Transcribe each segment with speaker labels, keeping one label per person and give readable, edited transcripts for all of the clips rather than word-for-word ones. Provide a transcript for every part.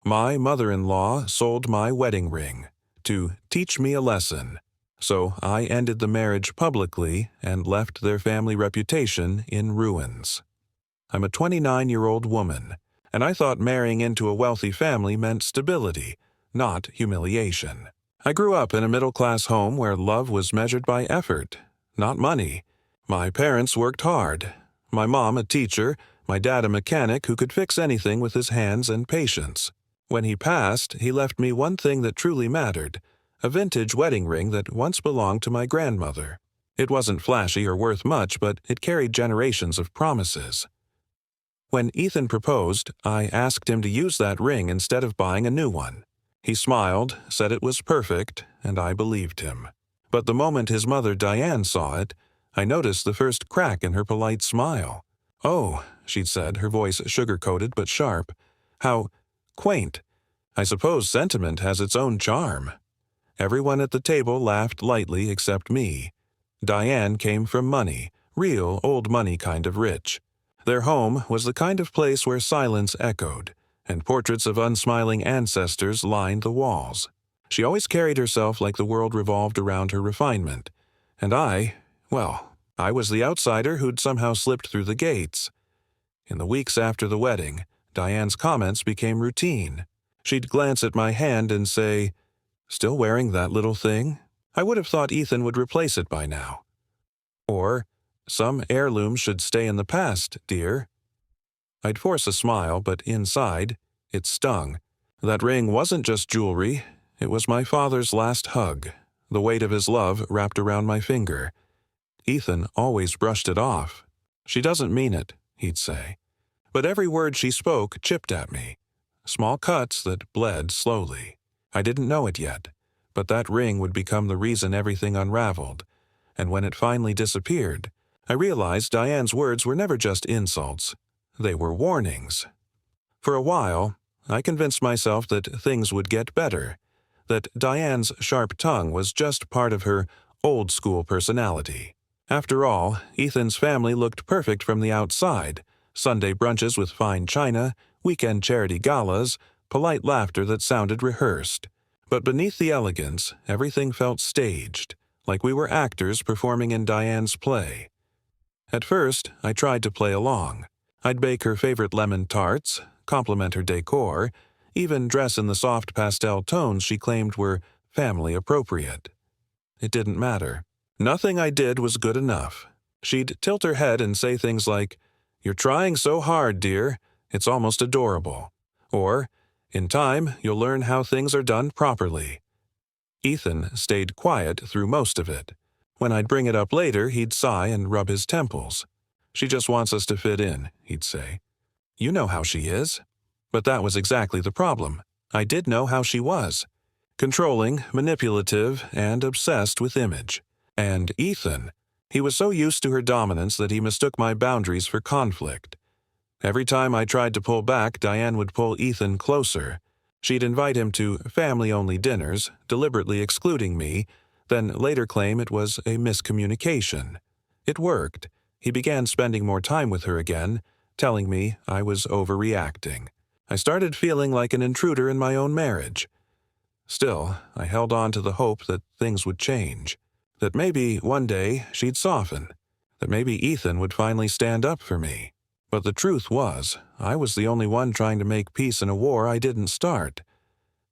Speaker 1: My mother-in-law sold my wedding ring to teach me a lesson, so I ended the marriage publicly and left their family reputation in ruins. I'm a 29-year-old woman, and I thought marrying into a wealthy family meant stability, not humiliation. I grew up in a middle-class home where love was measured by effort, not money. My parents worked hard. My mom a teacher, my dad a mechanic who could fix anything with his hands and patience. When he passed, he left me one thing that truly mattered, a vintage wedding ring that once belonged to my grandmother. It wasn't flashy or worth much, but it carried generations of promises. When Ethan proposed, I asked him to use that ring instead of buying a new one. He smiled, said it was perfect, and I believed him. But the moment his mother Diane saw it, I noticed the first crack in her polite smile. "Oh," she'd said, her voice sugar-coated but sharp. "How quaint. I suppose sentiment has its own charm." Everyone at the table laughed lightly except me. Diane came from money, real old money kind of rich. Their home was the kind of place where silence echoed, and portraits of unsmiling ancestors lined the walls. She always carried herself like the world revolved around her refinement. And I was the outsider who'd somehow slipped through the gates. In the weeks after the wedding, Diane's comments became routine. She'd glance at my hand and say, "Still wearing that little thing? I would have thought Ethan would replace it by now." Or, "Some heirlooms should stay in the past, dear." I'd force a smile, but inside, it stung. That ring wasn't just jewelry. It was my father's last hug, the weight of his love wrapped around my finger. Ethan always brushed it off. "She doesn't mean it," he'd say. But every word she spoke chipped at me. Small cuts that bled slowly. I didn't know it yet, but that ring would become the reason everything unraveled. And when it finally disappeared, I realized Diane's words were never just insults. They were warnings. For a while, I convinced myself that things would get better, that Diane's sharp tongue was just part of her old-school personality. After all, Ethan's family looked perfect from the outside: Sunday brunches with fine china, weekend charity galas, polite laughter that sounded rehearsed. But beneath the elegance, everything felt staged, like we were actors performing in Diane's play. At first, I tried to play along. I'd bake her favorite lemon tarts, compliment her decor, even dress in the soft pastel tones she claimed were family appropriate. It didn't matter. Nothing I did was good enough. She'd tilt her head and say things like, "You're trying so hard, dear. It's almost adorable." Or, "In time, you'll learn how things are done properly." Ethan stayed quiet through most of it. When I'd bring it up later, he'd sigh and rub his temples. "She just wants us to fit in," he'd say. "You know how she is." But that was exactly the problem. I did know how she was. Controlling, manipulative, and obsessed with image. And Ethan, he was so used to her dominance that he mistook my boundaries for conflict. Every time I tried to pull back, Diane would pull Ethan closer. She'd invite him to family-only dinners, deliberately excluding me, then later claim it was a miscommunication. It worked. He began spending more time with her again, telling me I was overreacting. I started feeling like an intruder in my own marriage. Still, I held on to the hope that things would change, that maybe one day she'd soften, that maybe Ethan would finally stand up for me. But the truth was, I was the only one trying to make peace in a war I didn't start.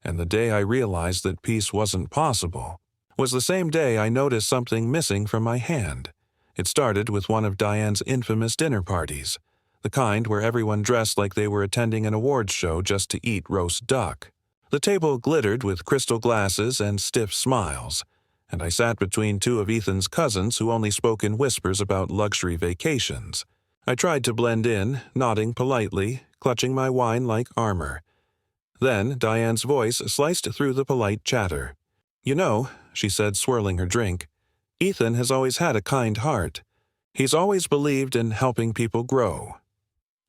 Speaker 1: And the day I realized that peace wasn't possible was the same day I noticed something missing from my hand. It started with one of Diane's infamous dinner parties, the kind where everyone dressed like they were attending an awards show just to eat roast duck. The table glittered with crystal glasses and stiff smiles, and I sat between two of Ethan's cousins who only spoke in whispers about luxury vacations. I tried to blend in, nodding politely, clutching my wine like armor. Then Diane's voice sliced through the polite chatter. "You know," she said, swirling her drink, "Ethan has always had a kind heart. He's always believed in helping people grow."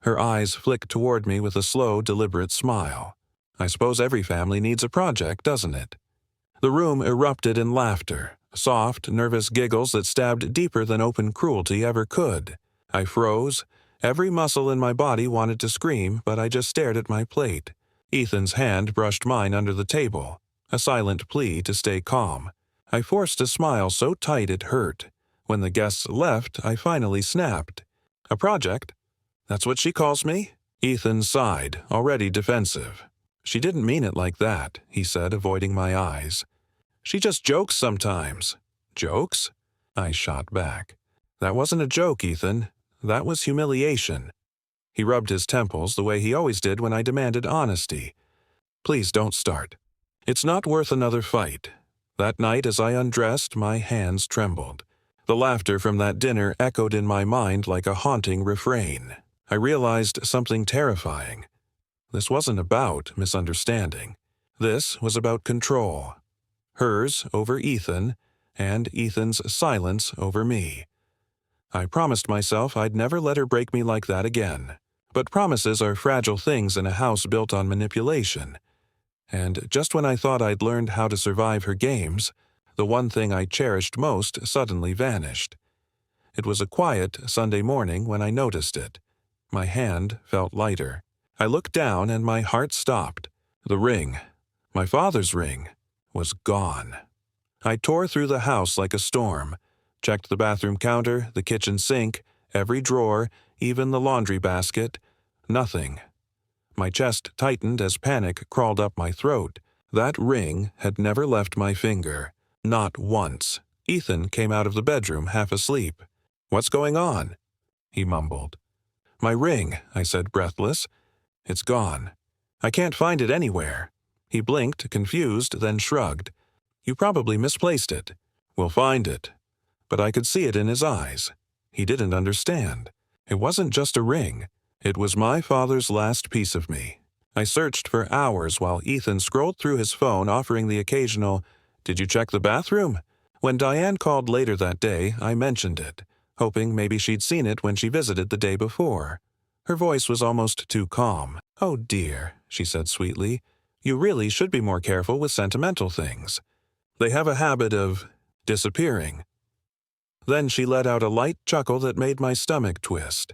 Speaker 1: Her eyes flicked toward me with a slow, deliberate smile. I suppose every family needs a project, doesn't it? The room erupted in laughter, soft, nervous giggles that stabbed deeper than open cruelty ever could. I froze. Every muscle in my body wanted to scream, but I just stared at my plate. Ethan's hand brushed mine under the table, a silent plea to stay calm. I forced a smile so tight it hurt. When the guests left, I finally snapped. "A project? That's what she calls me?" Ethan sighed, already defensive. "She didn't mean it like that," he said, avoiding my eyes. "She just jokes sometimes." "Jokes?" I shot back. "That wasn't a joke, Ethan. That was humiliation." He rubbed his temples the way he always did when I demanded honesty. "Please don't start. It's not worth another fight." That night, as I undressed, my hands trembled. The laughter from that dinner echoed in my mind like a haunting refrain. I realized something terrifying. This wasn't about misunderstanding. This was about control. Hers over Ethan, and Ethan's silence over me. I promised myself I'd never let her break me like that again. But promises are fragile things in a house built on manipulation. And just when I thought I'd learned how to survive her games, the one thing I cherished most suddenly vanished. It was a quiet Sunday morning when I noticed it. My hand felt lighter. I looked down and my heart stopped. The ring, my father's ring, was gone. I tore through the house like a storm, checked the bathroom counter, the kitchen sink, every drawer, even the laundry basket. Nothing. My chest tightened as panic crawled up my throat. That ring had never left my finger. Not once. Ethan came out of the bedroom half asleep. "What's going on?" he mumbled. "My ring," I said, breathless. "It's gone. I can't find it anywhere." He blinked, confused, then shrugged. "You probably misplaced it. We'll find it." But I could see it in his eyes. He didn't understand. It wasn't just a ring. It was my father's last piece of me. I searched for hours while Ethan scrolled through his phone, offering the occasional, "Did you check the bathroom?" When Diane called later that day, I mentioned it, hoping maybe she'd seen it when she visited the day before. Her voice was almost too calm. "Oh dear," she said sweetly, "you really should be more careful with sentimental things. They have a habit of disappearing." Then she let out a light chuckle that made my stomach twist.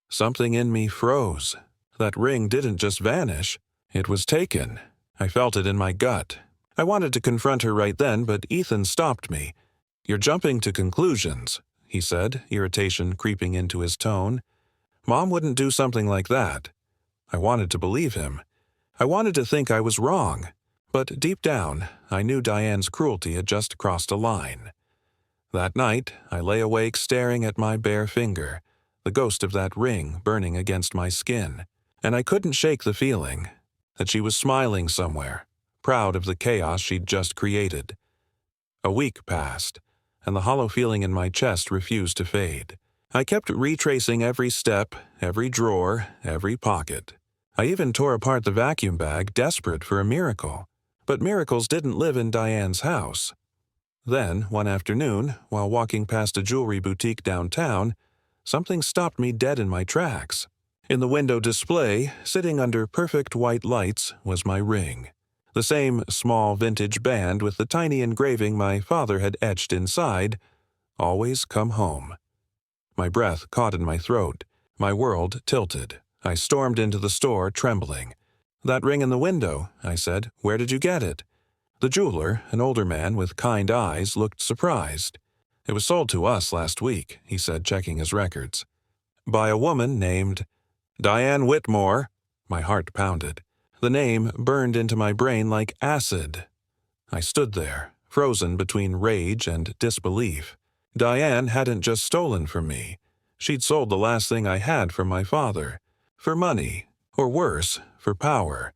Speaker 1: Something in me froze. That ring didn't just vanish. It was taken. I felt it in my gut. I wanted to confront her right then, but Ethan stopped me. "You're jumping to conclusions," he said, irritation creeping into his tone. "Mom wouldn't do something like that." I wanted to believe him. I wanted to think I was wrong. But deep down, I knew Diane's cruelty had just crossed a line. That night, I lay awake staring at my bare finger, the ghost of that ring burning against my skin. And I couldn't shake the feeling that she was smiling somewhere, proud of the chaos she'd just created. A week passed, and the hollow feeling in my chest refused to fade. I kept retracing every step, every drawer, every pocket. I even tore apart the vacuum bag, desperate for a miracle. But miracles didn't live in Diane's house. Then, one afternoon, while walking past a jewelry boutique downtown, something stopped me dead in my tracks. In the window display, sitting under perfect white lights, was my ring. The same small vintage band with the tiny engraving my father had etched inside, "Always come home." My breath caught in my throat. My world tilted. I stormed into the store, trembling. "That ring in the window," I said. "Where did you get it?" The jeweler, an older man with kind eyes, looked surprised. "It was sold to us last week," he said, checking his records. "By a woman named Diane Whitmore." My heart pounded. The name burned into my brain like acid. I stood there, frozen between rage and disbelief. Diane hadn't just stolen from me. She'd sold the last thing I had from my father. For money, or worse, for power.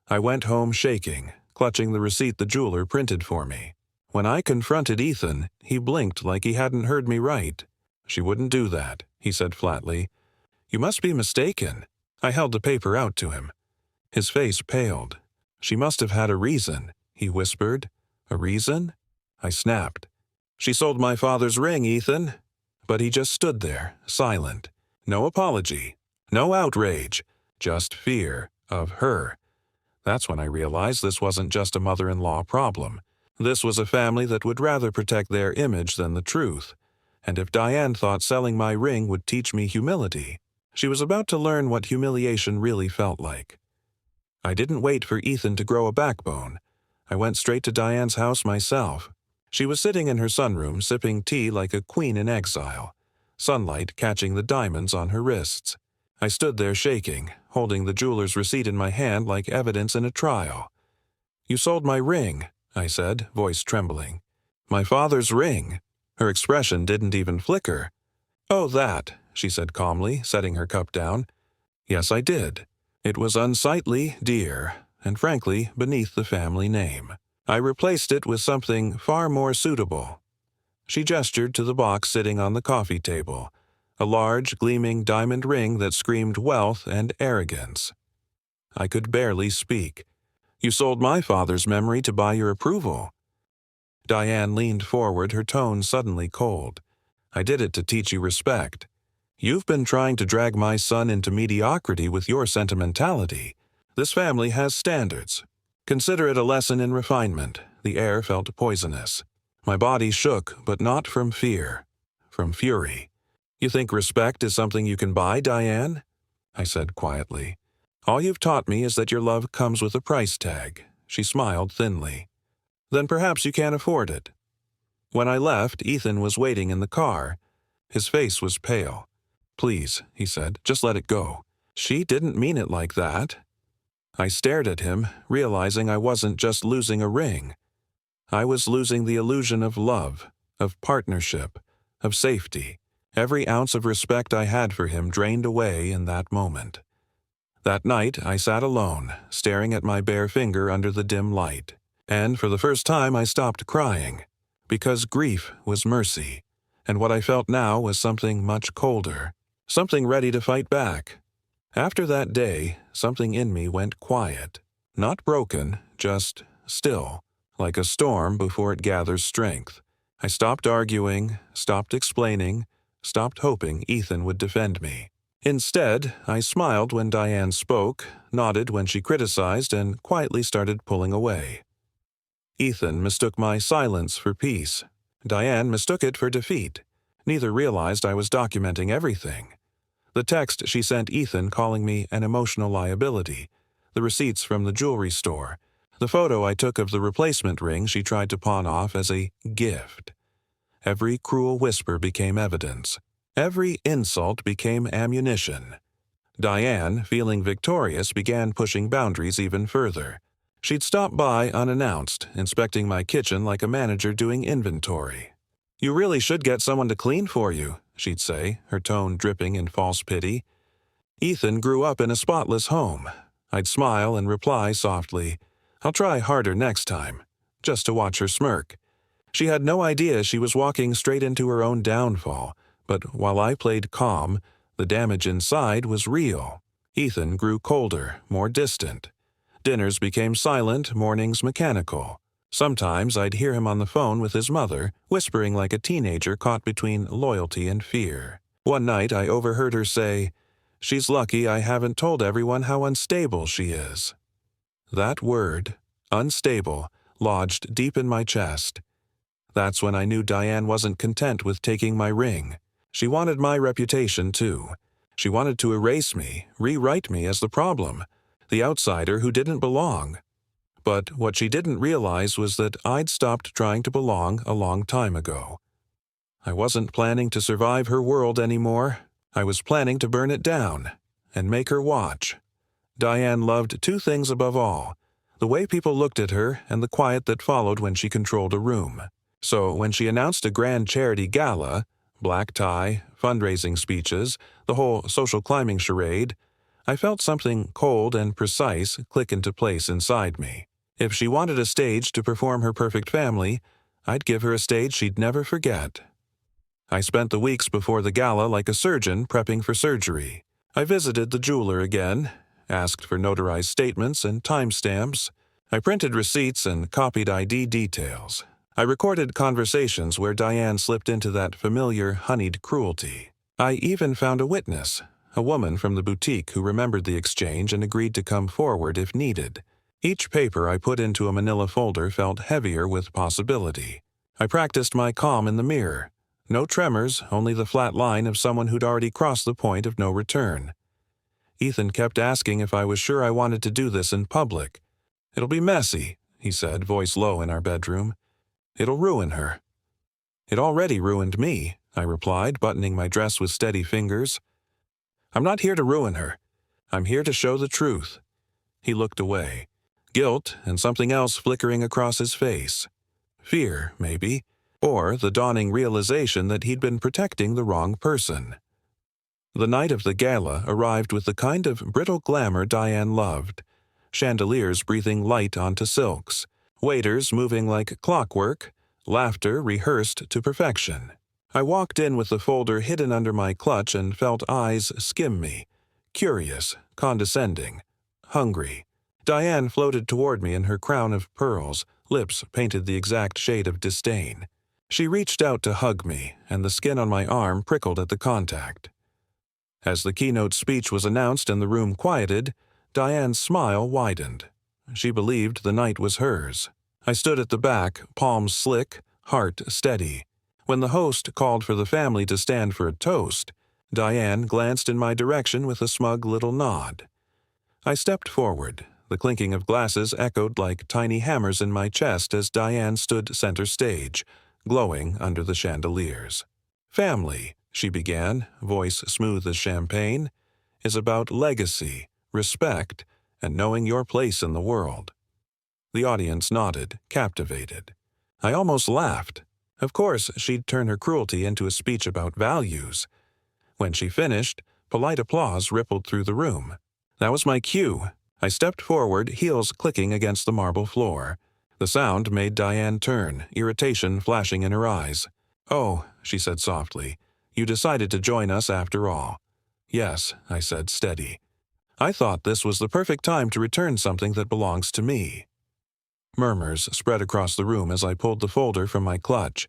Speaker 1: I went home shaking, clutching the receipt the jeweler printed for me. When I confronted Ethan, he blinked like he hadn't heard me right. "She wouldn't do that," he said flatly. "You must be mistaken." I held the paper out to him. His face paled. "She must have had a reason," he whispered. "A reason?" I snapped. "She sold my father's ring, Ethan." But he just stood there, silent. No apology. No outrage. Just fear of her. That's when I realized this wasn't just a mother-in-law problem. This was a family that would rather protect their image than the truth. And if Diane thought selling my ring would teach me humility, she was about to learn what humiliation really felt like. I didn't wait for Ethan to grow a backbone. I went straight to Diane's house myself. She was sitting in her sunroom sipping tea like a queen in exile, sunlight catching the diamonds on her wrists. I stood there shaking, holding the jeweler's receipt in my hand like evidence in a trial. "You sold my ring," I said, voice trembling. "My father's ring." Her expression didn't even flicker. "Oh, that," she said calmly, setting her cup down. "Yes, I did. It was unsightly, dear, and frankly beneath the family name. I replaced it with something far more suitable." She gestured to the box sitting on the coffee table, a large, gleaming diamond ring that screamed wealth and arrogance. I could barely speak. "You sold my father's memory to buy your approval." Diane leaned forward, her tone suddenly cold. "I did it to teach you respect. You've been trying to drag my son into mediocrity with your sentimentality. This family has standards. Consider it a lesson in refinement." The air felt poisonous. My body shook, but not from fear, from fury. "You think respect is something you can buy, Diane?" I said quietly. "All you've taught me is that your love comes with a price tag." She smiled thinly. "Then perhaps you can't afford it." When I left, Ethan was waiting in the car. His face was pale. "Please," he said, "just let it go. She didn't mean it like that." I stared at him, realizing I wasn't just losing a ring. I was losing the illusion of love, of partnership, of safety. Every ounce of respect I had for him drained away in that moment. That night, I sat alone, staring at my bare finger under the dim light. And for the first time, I stopped crying, because grief was mercy, and what I felt now was something much colder, something ready to fight back. After that day, something in me went quiet. Not broken, just still, like a storm before it gathers strength. I stopped arguing, stopped explaining, stopped hoping Ethan would defend me. Instead, I smiled when Diane spoke, nodded when she criticized, and quietly started pulling away. Ethan mistook my silence for peace. Diane mistook it for defeat. Neither realized I was documenting everything. The text she sent Ethan calling me an emotional liability, the receipts from the jewelry store, the photo I took of the replacement ring she tried to pawn off as a gift. Every cruel whisper became evidence. Every insult became ammunition. Diane, feeling victorious, began pushing boundaries even further. She'd stop by unannounced, inspecting my kitchen like a manager doing inventory. "You really should get someone to clean for you," she'd say, her tone dripping in false pity. Ethan grew up in a spotless home. I'd smile and reply softly, "I'll try harder next time," just to watch her smirk. She had no idea she was walking straight into her own downfall, but while I played calm, the damage inside was real. Ethan grew colder, more distant. Dinners became silent, mornings mechanical. Sometimes I'd hear him on the phone with his mother, whispering like a teenager caught between loyalty and fear. One night I overheard her say, "She's lucky I haven't told everyone how unstable she is." That word, unstable, lodged deep in my chest. That's when I knew Diane wasn't content with taking my ring. She wanted my reputation too. She wanted to erase me, rewrite me as the problem, the outsider who didn't belong. But what she didn't realize was that I'd stopped trying to belong a long time ago. I wasn't planning to survive her world anymore. I was planning to burn it down and make her watch. Diane loved two things above all: the way people looked at her and the quiet that followed when she controlled a room. So when she announced a grand charity gala, black tie, fundraising speeches, the whole social climbing charade, I felt something cold and precise click into place inside me. If she wanted a stage to perform her perfect family, I'd give her a stage she'd never forget. I spent the weeks before the gala like a surgeon prepping for surgery. I visited the jeweler again, asked for notarized statements and timestamps. I printed receipts and copied ID details. I recorded conversations where Diane slipped into that familiar honeyed cruelty. I even found a witness, a woman from the boutique who remembered the exchange and agreed to come forward if needed. Each paper I put into a manila folder felt heavier with possibility. I practiced my calm in the mirror. No tremors, only the flat line of someone who'd already crossed the point of no return. Ethan kept asking if I was sure I wanted to do this in public. "It'll be messy," he said, voice low in our bedroom. "It'll ruin her." "It already ruined me," I replied, buttoning my dress with steady fingers. "I'm not here to ruin her. I'm here to show the truth." He looked away, guilt and something else flickering across his face. Fear, maybe, or the dawning realization that he'd been protecting the wrong person. The night of the gala arrived with the kind of brittle glamour Diane loved. Chandeliers breathing light onto silks, waiters moving like clockwork, laughter rehearsed to perfection. I walked in with the folder hidden under my clutch and felt eyes skim me, curious, condescending, hungry. Diane floated toward me in her crown of pearls, lips painted the exact shade of disdain. She reached out to hug me, and the skin on my arm prickled at the contact. As the keynote speech was announced and the room quieted, Diane's smile widened. She believed the night was hers. I stood at the back, palms slick, heart steady. When the host called for the family to stand for a toast, Diane glanced in my direction with a smug little nod. I stepped forward. The clinking of glasses echoed like tiny hammers in my chest as Diane stood center stage, glowing under the chandeliers. "Family," she began, voice smooth as champagne, "is about legacy, respect, and knowing your place in the world." The audience nodded, captivated. I almost laughed. Of course, she'd turn her cruelty into a speech about values. When she finished, polite applause rippled through the room. That was my cue. I stepped forward, heels clicking against the marble floor. The sound made Diane turn, irritation flashing in her eyes. "Oh," she said softly, "you decided to join us after all." "Yes," I said, steady. "I thought this was the perfect time to return something that belongs to me." Murmurs spread across the room as I pulled the folder from my clutch.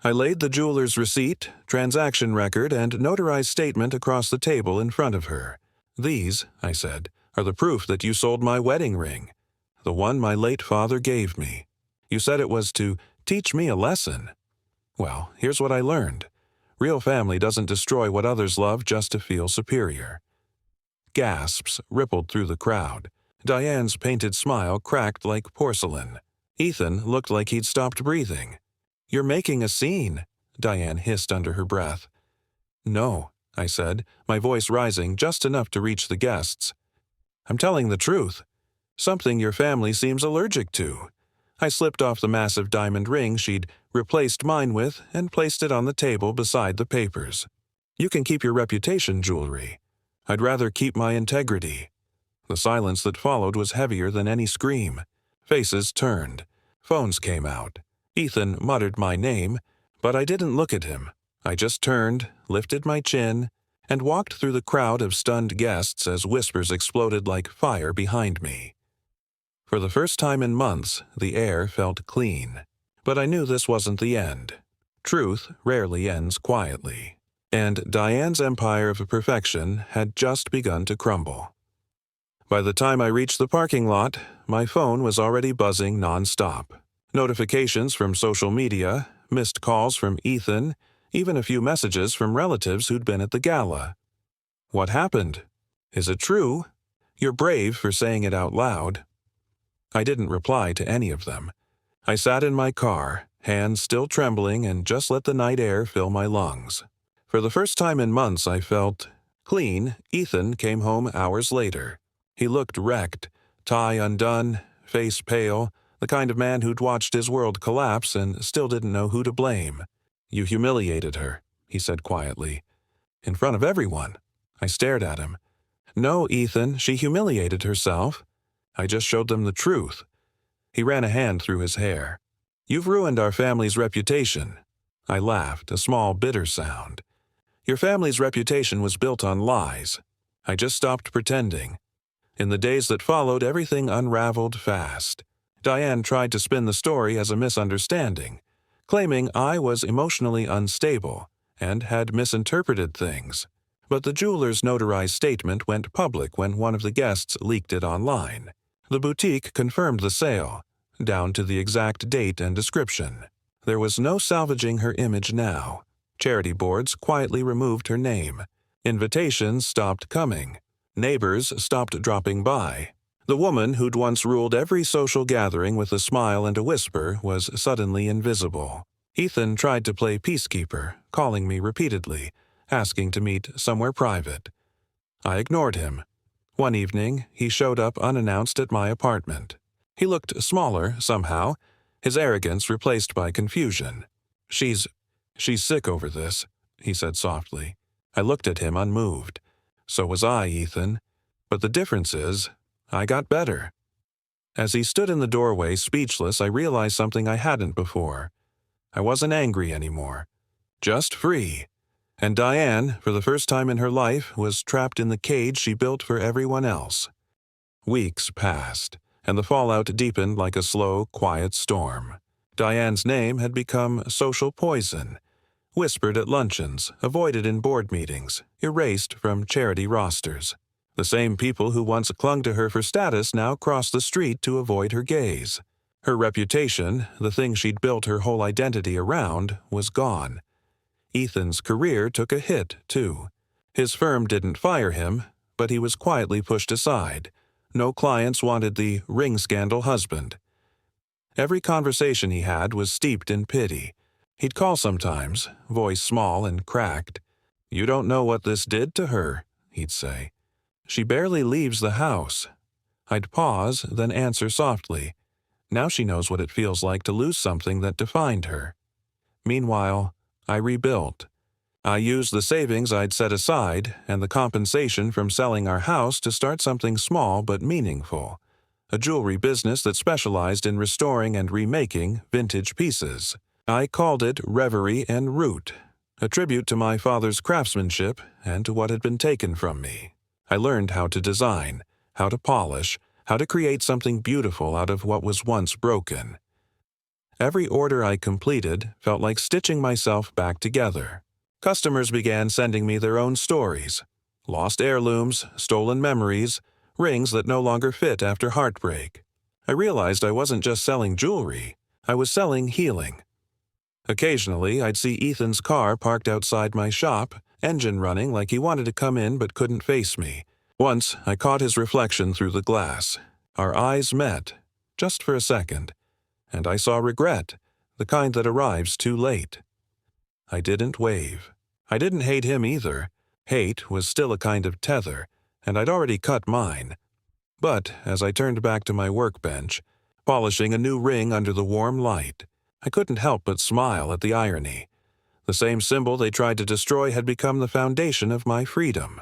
Speaker 1: I laid the jeweler's receipt, transaction record, and notarized statement across the table in front of her. "These," I said, "are the proof that you sold my wedding ring. The one my late father gave me. You said it was to teach me a lesson. Well, here's what I learned. Real family doesn't destroy what others love just to feel superior." Gasps rippled through the crowd. Diane's painted smile cracked like porcelain. Ethan looked like he'd stopped breathing. "You're making a scene," Diane hissed under her breath. "No," I said, my voice rising just enough to reach the guests. "I'm telling the truth. Something your family seems allergic to." I slipped off the massive diamond ring she'd replaced mine with and placed it on the table beside the papers. "You can keep your reputation jewelry. I'd rather keep my integrity." The silence that followed was heavier than any scream. Faces turned. Phones came out. Ethan muttered my name, but I didn't look at him. I just turned, lifted my chin, and walked through the crowd of stunned guests as whispers exploded like fire behind me. For the first time in months, the air felt clean. But I knew this wasn't the end. Truth rarely ends quietly. And Diane's empire of perfection had just begun to crumble. By the time I reached the parking lot, my phone was already buzzing nonstop. Notifications from social media, missed calls from Ethan, even a few messages from relatives who'd been at the gala. "What happened? Is it true? You're brave for saying it out loud." I didn't reply to any of them. I sat in my car, hands still trembling, and just let the night air fill my lungs. For the first time in months, I felt clean. Ethan came home hours later. He looked wrecked, tie undone, face pale, the kind of man who'd watched his world collapse and still didn't know who to blame. "You humiliated her," he said quietly. "In front of everyone." I stared at him. "No, Ethan, she humiliated herself. I just showed them the truth." He ran a hand through his hair. "You've ruined our family's reputation." I laughed, a small, bitter sound. "Your family's reputation was built on lies. I just stopped pretending." In the days that followed, everything unraveled fast. Diane tried to spin the story as a misunderstanding, claiming I was emotionally unstable and had misinterpreted things. But the jeweler's notarized statement went public when one of the guests leaked it online. The boutique confirmed the sale, down to the exact date and description. There was no salvaging her image now. Charity boards quietly removed her name. Invitations stopped coming. Neighbors stopped dropping by. The woman who'd once ruled every social gathering with a smile and a whisper was suddenly invisible. Ethan tried to play peacekeeper, calling me repeatedly, asking to meet somewhere private. I ignored him. One evening, he showed up unannounced at my apartment. He looked smaller, somehow, his arrogance replaced by confusion. She's sick over this," he said softly. I looked at him unmoved. So was I, Ethan. But the difference is, I got better. As he stood in the doorway, speechless, I realized something I hadn't before. I wasn't angry anymore. Just free. And Diane, for the first time in her life, was trapped in the cage she built for everyone else. Weeks passed, and the fallout deepened like a slow, quiet storm. Diane's name had become social poison, whispered at luncheons, avoided in board meetings, erased from charity rosters. The same people who once clung to her for status now crossed the street to avoid her gaze. Her reputation, the thing she'd built her whole identity around, was gone. Ethan's career took a hit, too. His firm didn't fire him, but he was quietly pushed aside. No clients wanted the ring scandal husband. Every conversation he had was steeped in pity. He'd call sometimes, voice small and cracked. "You don't know what this did to her," he'd say. "She barely leaves the house." I'd pause, then answer softly. Now she knows what it feels like to lose something that defined her. Meanwhile, I rebuilt. I used the savings I'd set aside and the compensation from selling our house to start something small but meaningful. A jewelry business that specialized in restoring and remaking vintage pieces. I called it Reverie and Root, a tribute to my father's craftsmanship and to what had been taken from me. I learned how to design, how to polish, how to create something beautiful out of what was once broken. Every order I completed felt like stitching myself back together. Customers began sending me their own stories. Lost heirlooms, stolen memories, rings that no longer fit after heartbreak. I realized I wasn't just selling jewelry, I was selling healing. Occasionally, I'd see Ethan's car parked outside my shop, engine running like he wanted to come in but couldn't face me. Once, I caught his reflection through the glass. Our eyes met, just for a second, and I saw regret, the kind that arrives too late. I didn't wave. I didn't hate him either. Hate was still a kind of tether, and I'd already cut mine. But as I turned back to my workbench, polishing a new ring under the warm light, I couldn't help but smile at the irony. The same symbol they tried to destroy had become the foundation of my freedom.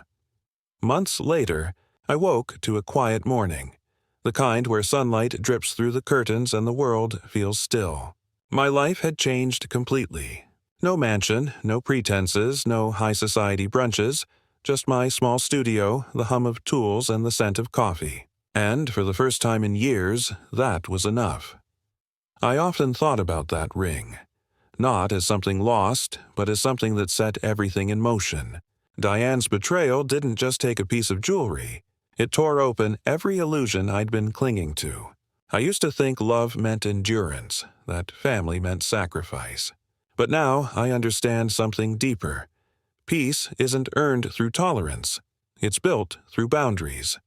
Speaker 1: Months later, I woke to a quiet morning, the kind where sunlight drips through the curtains and the world feels still. My life had changed completely. No mansion, no pretenses, no high society brunches, just my small studio, the hum of tools, and the scent of coffee. And for the first time in years, that was enough. I often thought about that ring, not as something lost, but as something that set everything in motion. Diane's betrayal didn't just take a piece of jewelry. It tore open every illusion I'd been clinging to. I used to think love meant endurance, that family meant sacrifice. But now I understand something deeper. Peace isn't earned through tolerance. It's built through boundaries.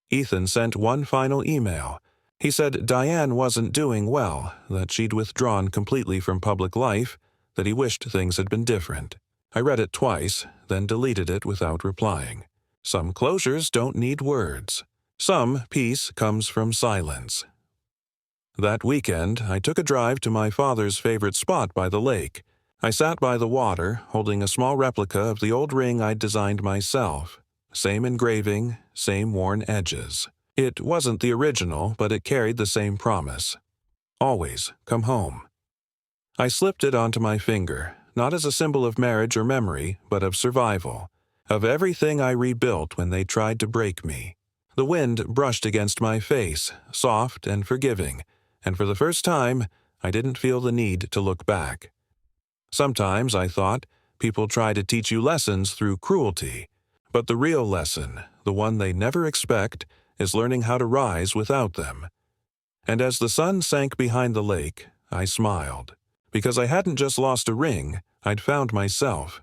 Speaker 1: Ethan sent one final email. He said Diane wasn't doing well, that she'd withdrawn completely from public life, that he wished things had been different. I read it twice, then deleted it without replying. Some closures don't need words. Some peace comes from silence. That weekend, I took a drive to my father's favorite spot by the lake. I sat by the water, holding a small replica of the old ring I'd designed myself. Same engraving, same worn edges. It wasn't the original, but it carried the same promise. Always come home. I slipped it onto my finger, not as a symbol of marriage or memory, but of survival, of everything I rebuilt when they tried to break me. The wind brushed against my face, soft and forgiving, and for the first time, I didn't feel the need to look back. Sometimes, I thought, people try to teach you lessons through cruelty, but the real lesson, the one they never expect, is learning how to rise without them. And as the sun sank behind the lake, I smiled, because I hadn't just lost a ring, I'd found myself.